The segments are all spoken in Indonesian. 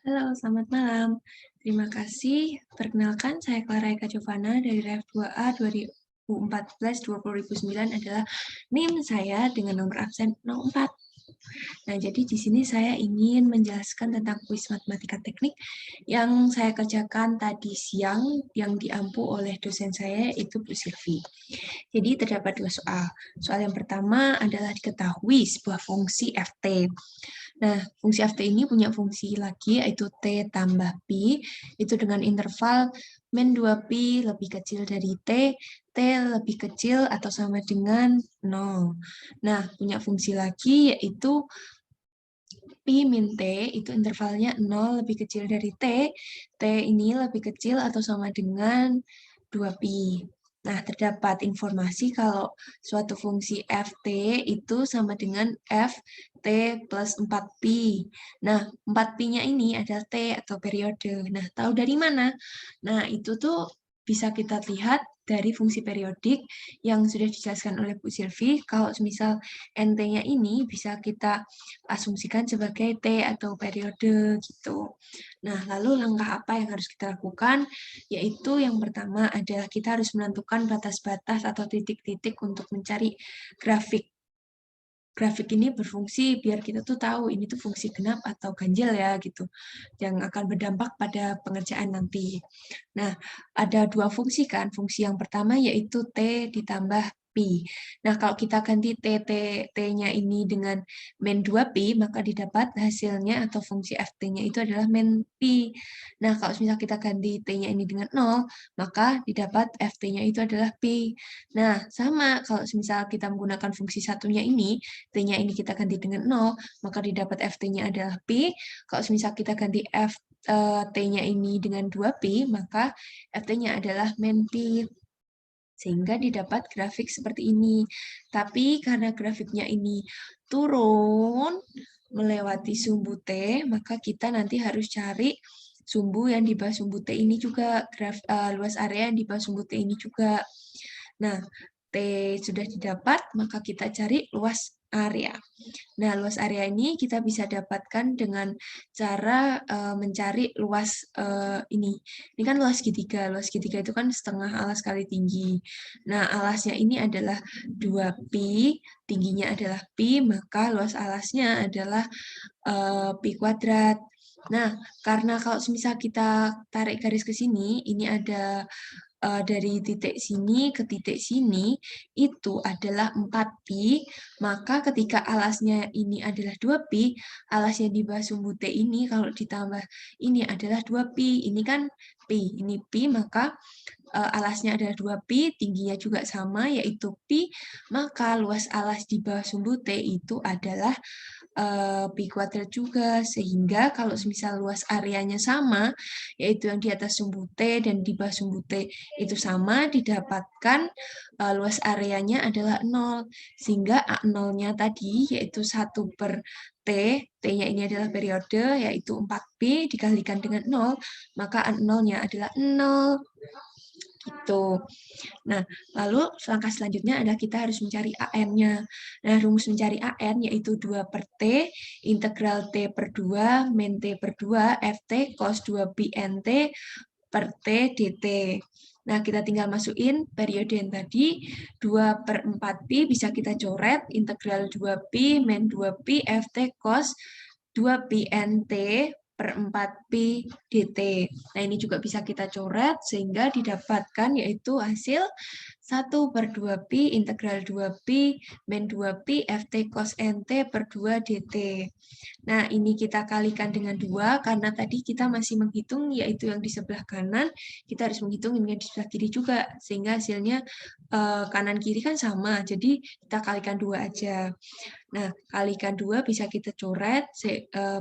Halo, selamat malam. Terima kasih. Perkenalkan, saya Clara Eka Jovana dari Ref 2A 2014-20009 adalah NIM saya dengan nomor absen 04. Nah, jadi di sini saya ingin menjelaskan tentang kuis matematika teknik yang saya kerjakan tadi siang yang diampu oleh dosen saya, itu Bu Silvi. Jadi terdapat dua soal. Soal yang pertama adalah diketahui sebuah fungsi ft. Nah, fungsi ft ini punya fungsi lagi, yaitu t tambah pi, itu dengan interval min 2pi lebih kecil dari t lebih kecil atau sama dengan 0. Nah, punya fungsi lagi, yaitu pi min t, itu intervalnya 0 lebih kecil dari t ini lebih kecil atau sama dengan 2pi. Nah, terdapat informasi kalau suatu fungsi ft itu sama dengan ft plus 4pi. Nah, 4pi-nya ini adalah t atau periode. Nah, tahu dari mana? Nah, itu tuh bisa kita lihat dari fungsi periodik yang sudah dijelaskan oleh Bu Silvi. Kalau misal nt-nya ini bisa kita asumsikan sebagai t atau periode gitu. Nah, lalu langkah apa yang harus kita lakukan? Yaitu yang pertama adalah kita harus menentukan batas-batas atau titik-titik untuk mencari grafik. Grafik ini berfungsi biar kita tuh tahu ini tuh fungsi genap atau ganjil ya gitu, yang akan berdampak pada pengerjaan nanti. Nah, ada dua fungsi kan. Fungsi yang pertama yaitu T ditambah Pi. Nah, kalau kita ganti T-nya ini dengan min 2Pi, maka didapat hasilnya atau fungsi Ft-nya itu adalah min Pi. Nah, kalau misal kita ganti T-nya ini dengan 0, maka didapat Ft-nya itu adalah Pi. Nah, sama kalau misal kita menggunakan fungsi satunya ini, T-nya ini kita ganti dengan 0, maka didapat Ft-nya adalah Pi. Kalau misal kita ganti T-nya ini dengan 2Pi, maka Ft-nya adalah min Pi. Sehingga didapat grafik seperti ini. Tapi karena grafiknya ini turun melewati sumbu T, maka kita nanti harus cari sumbu yang di bawah sumbu T ini juga, luas area yang di bawah sumbu T ini juga. Nah, T sudah didapat, maka kita cari luas area. Nah, luas area ini kita bisa dapatkan dengan cara mencari luas ini. Ini kan luas segitiga. Luas segitiga itu kan setengah alas kali tinggi. Nah, alasnya ini adalah 2pi, tingginya adalah pi, maka luas alasnya adalah pi kuadrat. Nah, karena kalau misal kita tarik garis ke sini, ini ada dari titik sini ke titik sini itu adalah 4pi, maka ketika alasnya ini adalah 2pi, alasnya di bawah sumbu T ini kalau ditambah ini adalah 2pi. Ini kan pi, ini pi, maka alasnya adalah 2pi, tingginya juga sama yaitu pi, maka luas alas di bawah sumbu T itu adalah pi kuadrat juga, sehingga kalau misal luas areanya sama, yaitu yang di atas sumbu T dan di bawah sumbu T itu sama, didapatkan luas areanya adalah 0, sehingga A0-nya tadi, yaitu 1 per T, T-nya ini adalah periode, yaitu 4pi, dikalikan dengan 0, maka A0-nya adalah 0. Gitu. Nah, lalu langkah selanjutnya adalah kita harus mencari AN-nya. Nah, rumus mencari AN yaitu 2 per T, integral T per 2, min T per 2, Ft cos 2 pi NT per T dt. Nah, kita tinggal masukin periode yang tadi, 2 per 4pi bisa kita coret, integral 2pi min 2pi Ft cos 2pi NT per 4pi dt. Nah, ini juga bisa kita coret sehingga didapatkan yaitu hasil 1 per 2pi integral 2pi min 2pi Ft cos NT per 2 dt. Nah, ini kita kalikan dengan 2 karena tadi kita masih menghitung yaitu yang di sebelah kanan, kita harus menghitung yang di sebelah kiri juga sehingga hasilnya kanan kiri kan sama. Jadi kita kalikan 2 aja. Nah, kalikan 2 bisa kita coret,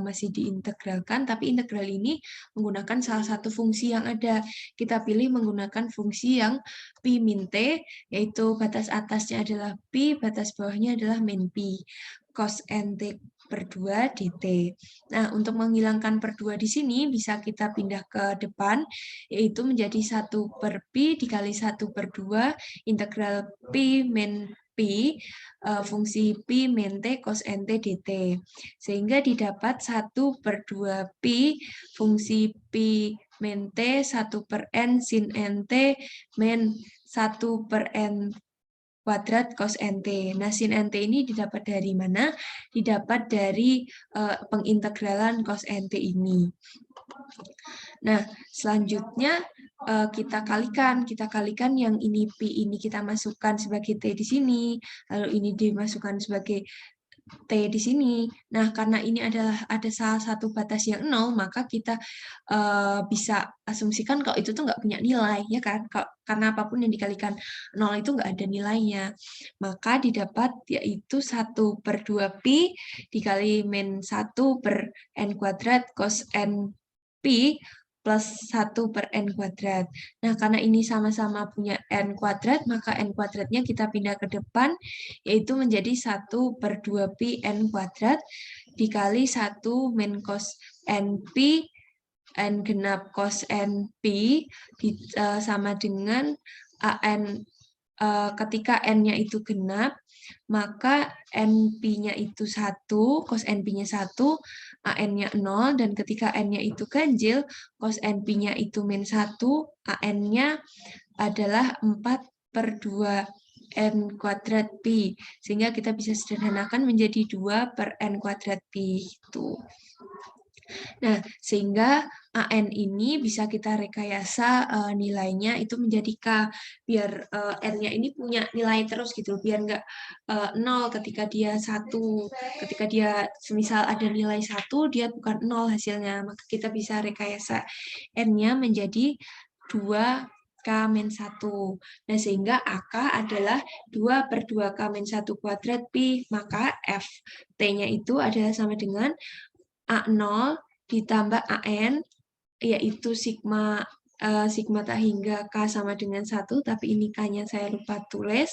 masih diintegralkan, tapi integral ini menggunakan salah satu fungsi yang ada. Kita pilih menggunakan fungsi yang pi min t, yaitu batas atasnya adalah pi, batas bawahnya adalah min pi, cos nt per 2 dt. Nah, untuk menghilangkan per 2 di sini, bisa kita pindah ke depan, yaitu menjadi 1 per pi dikali 1 per 2, integral pi min Pi, fungsi Pi min T cos NT dt. Sehingga didapat 1/2 Pi fungsi Pi min T 1/n sin NT min 1/n kuadrat cos NT. Nah, sin NT ini didapat dari mana? Didapat dari pengintegralan cos NT ini. Nah, selanjutnya kita kalikan yang ini Pi ini kita masukkan sebagai T di sini, lalu ini dimasukkan sebagai T di sini. Nah, karena ini ada salah satu batas yang 0, maka kita bisa asumsikan kalau itu tuh nggak punya nilai, ya kan? Karena apapun yang dikalikan 0 itu nggak ada nilainya. Maka didapat yaitu 1/2 Pi dikali min 1/n kuadrat cos n Pi plus 1/n kuadrat. Nah, karena ini sama-sama punya n kuadrat, maka n kuadratnya kita pindah ke depan, yaitu menjadi 1/2 Pi n kuadrat dikali 1 min cos n Pi n genap cos n Pi sama dengan an ketika n-nya itu genap, maka NP-nya itu 1, cos NP-nya 1, AN-nya 0, dan ketika N-nya itu ganjil, cos NP-nya itu min 1, AN-nya adalah 4/2 N kuadrat Pi. Sehingga kita bisa sederhanakan menjadi 2/N kuadrat Pi. Itu. Nah, sehingga AN ini bisa kita rekayasa nilainya itu menjadi K, biar N-nya ini punya nilai terus gitu, biar nggak 0 ketika dia 1, ketika dia semisal ada nilai 1, dia bukan 0 hasilnya, maka kita bisa rekayasa N-nya menjadi 2K-1. Nah, sehingga AK adalah 2/2K-1 kuadrat Pi, maka FT-nya itu adalah sama dengan A0 ditambah AN, yaitu sigma tak hingga K sama dengan 1, tapi ini K-nya saya lupa tulis,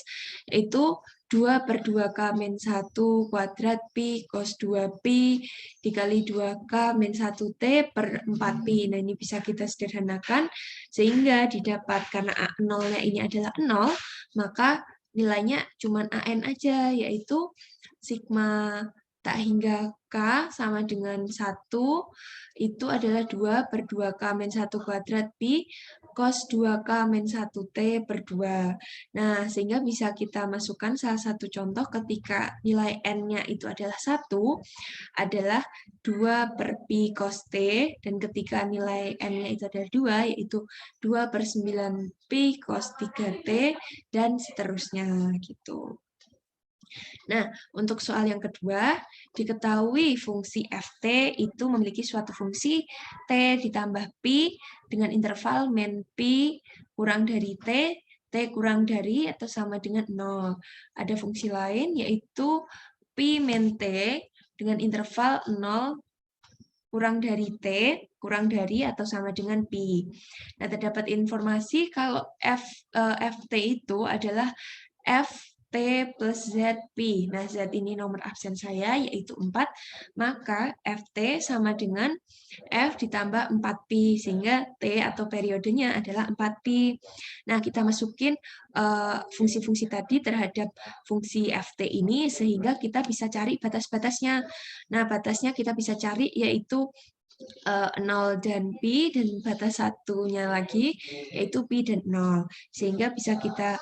yaitu 2/2K-1 kuadrat Pi cos 2Pi dikali 2K-1T per 4Pi. Nah, ini bisa kita sederhanakan, sehingga didapat karena A0-nya ini adalah 0, maka nilainya cuma AN aja, yaitu sigma tak hingga K sama dengan 1, itu adalah 2/2K-1 kuadrat Pi cos 2K-1T per 2. Nah, sehingga bisa kita masukkan salah satu contoh ketika nilai N-nya itu adalah 1, adalah 2/Pi cos T, dan ketika nilai N-nya itu adalah 2, yaitu 2/9Pi cos 3T, dan seterusnya, gitu. Nah, untuk soal yang kedua, diketahui fungsi ft itu memiliki suatu fungsi t ditambah pi dengan interval min pi kurang dari t kurang dari atau sama dengan 0. Ada fungsi lain yaitu pi min t dengan interval 0 kurang dari t, kurang dari atau sama dengan pi. Nah, terdapat informasi kalau ft itu adalah ft plus zp. Nah, z ini nomor absen saya, yaitu 4. Maka ft sama dengan f ditambah 4pi, sehingga t atau periodenya adalah 4pi. Nah, kita masukin fungsi-fungsi tadi terhadap fungsi ft ini, sehingga kita bisa cari batas-batasnya. Nah, batasnya kita bisa cari yaitu 0 dan pi, dan batas satunya lagi yaitu pi dan 0, sehingga bisa kita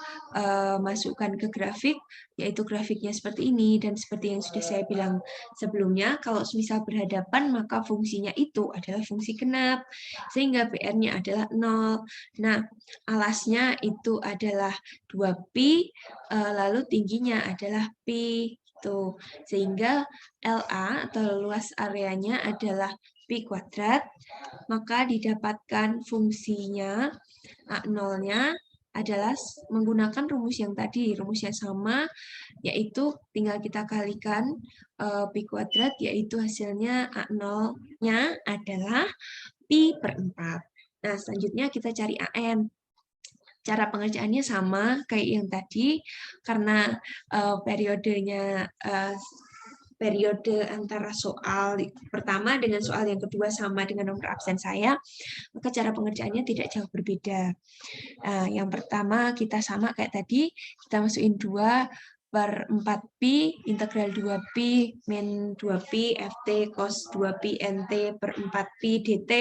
masukkan ke grafik, yaitu grafiknya seperti ini. Dan seperti yang sudah saya bilang sebelumnya, kalau misal berhadapan maka fungsinya itu adalah fungsi genap, sehingga PR-nya adalah 0. Nah, alasnya itu adalah 2pi, lalu tingginya adalah pi, gitu. Sehingga LA atau luas areanya adalah pi kuadrat, maka didapatkan fungsinya A0-nya adalah menggunakan rumus yang tadi, rumus yang sama, yaitu tinggal kita kalikan pi kuadrat, yaitu hasilnya A0-nya adalah pi per 4. Nah, selanjutnya kita cari AN. Cara pengerjaannya sama kayak yang tadi, karena periode antara soal pertama dengan soal yang kedua sama dengan nomor absen saya, maka cara pengerjaannya tidak jauh berbeda. Yang pertama kita sama kayak tadi, kita masukin 2 per 4pi integral 2pi min 2pi ft cos 2pi nt per 4pi dt.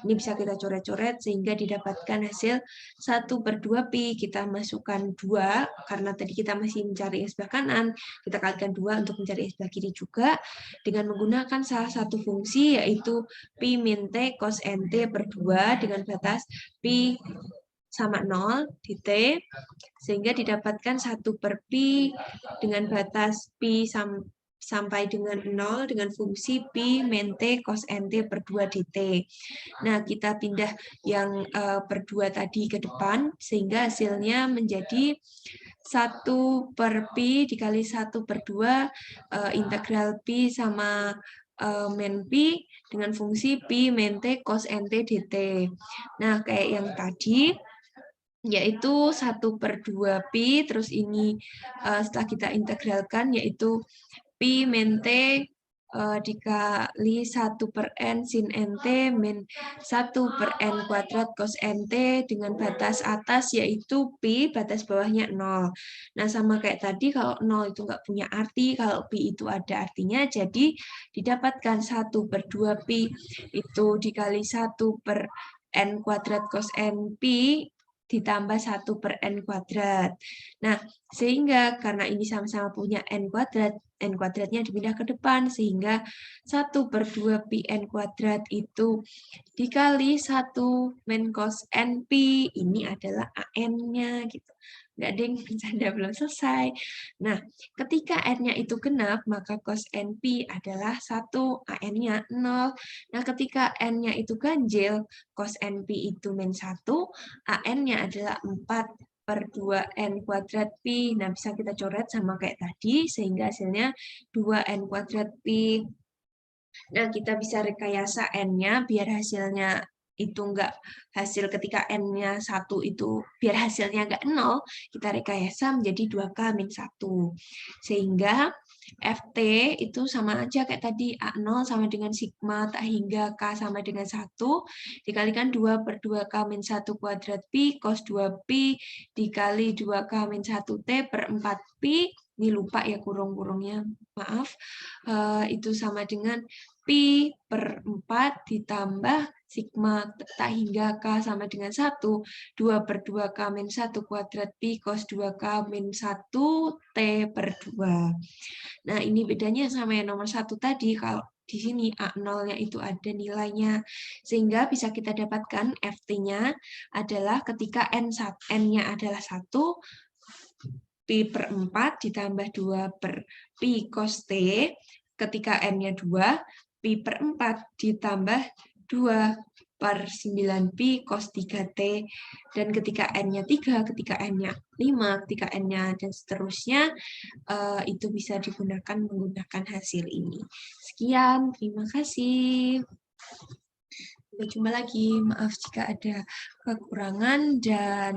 Ini bisa kita coret-coret sehingga didapatkan hasil 1/2pi. Kita masukkan 2 karena tadi kita masih mencari x sebelah kanan, kita kalikan 2 untuk mencari x sebelah kiri juga dengan menggunakan salah satu fungsi yaitu pi min t cos nt per 2 dengan batas pi sama 0 di T, sehingga didapatkan 1/pi dengan batas pi sampai dengan 0 dengan fungsi pi min T cos NT per 2 dt. Nah, kita pindah yang per 2 tadi ke depan, sehingga hasilnya menjadi 1/pi dikali 1/2 integral pi sama min pi dengan fungsi pi min T cos NT dt. Nah, kayak yang tadi, yaitu 1/2pi, terus ini setelah kita integralkan yaitu pi min t dikali 1/n sin nt min 1/n kuadrat cos nt dengan batas atas yaitu pi, batas bawahnya 0. Nah, sama kayak tadi, kalau 0 itu nggak punya arti, kalau pi itu ada artinya, jadi didapatkan 1/2pi itu dikali 1/n kuadrat cos n pi ditambah 1/n kuadrat. Nah, sehingga karena ini sama-sama punya n kuadratnya dipindah ke depan, sehingga 1/2pi n kuadrat itu dikali 1 min cos n pi, ini adalah an-nya gitu. Nggak ding, bercanda, belum selesai. Nah, ketika n-nya itu genap, maka cos n pi adalah 1, an-nya 0. Nah, ketika n-nya itu ganjil, cos n pi itu min 1, an-nya adalah 4/2n kuadrat pi. Nah, bisa kita coret sama kayak tadi, sehingga hasilnya 2n kuadrat pi. Nah, kita bisa rekayasa n-nya biar hasilnya itu enggak hasil ketika n-nya 1 itu, biar hasilnya enggak 0, kita rekayasa menjadi 2k min 1. Sehingga ft itu sama aja kayak tadi, A0 sama dengan sigma tak hingga k sama dengan 1, dikalikan 2/2k min 1 kuadrat pi cos 2pi dikali 2k min 1t per 4pi, ini lupa ya kurung-kurungnya, maaf, itu sama dengan pi per 4 ditambah sigma tak hingga k sama dengan 1, 2/2k min 1 kuadrat pi cos 2k min 1 t per 2. Nah, ini bedanya sama yang nomor 1 tadi, kalau di sini A0-nya itu ada nilainya. Sehingga bisa kita dapatkan FT-nya adalah ketika N-nya adalah 1, pi per 4 ditambah 2 per pi cos t, ketika N-nya 2, pi per 4 ditambah 2 per 9pi cos 3t, dan ketika N-nya 3, ketika N-nya 5, ketika N-nya dan seterusnya, itu bisa digunakan menggunakan hasil ini. Sekian, terima kasih. Sampai jumpa lagi, maaf jika ada kekurangan, dan